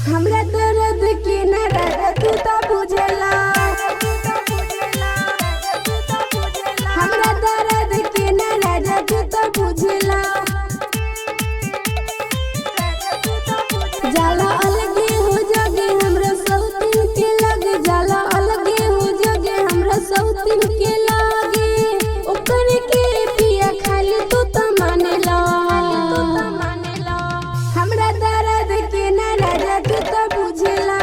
हमरा दर्द के न राजा तू तो बुझेला। हमरा दर्द के न राजा तू तो बुझेला। जाला अलगे हो जगे हमरा सौतीन के लगे। जाला अलगे हो जगे हमरा सौतीन के लगे। ओकर के पिया खाली तू तो मानेला। हमरा दर्द के न राजा तू तो बुझेला।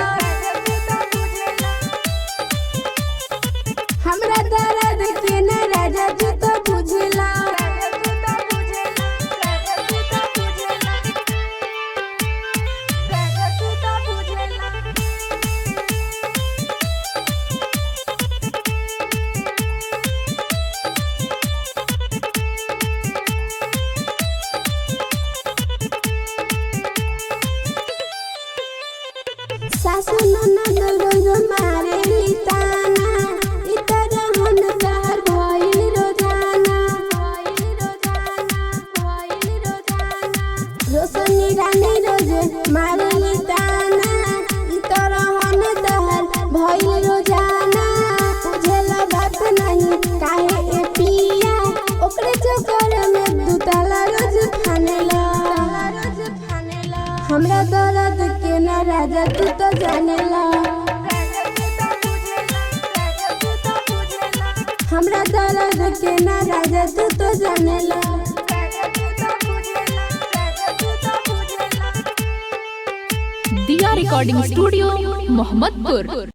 हमरा दर्द के न राजा तू तो बुझेला। सासु ननद रोज मारेली ताना। इ तरह मन कहर भइल रोजाना। रोशनी रानी रोज मारेली ताना। इ तरह मन कहर भइल रोजाना। बुझेला बात नहीं काहे ए पिया। ओकरे चक्कर में दुताला रोज फानेला। हमरा दर्द के न राजा तू तो जानेला। हमरा दर्द के न राजा तू तो जानेला। दिया रिकॉर्डिंग स्टूडियो मोहम्मदपुर।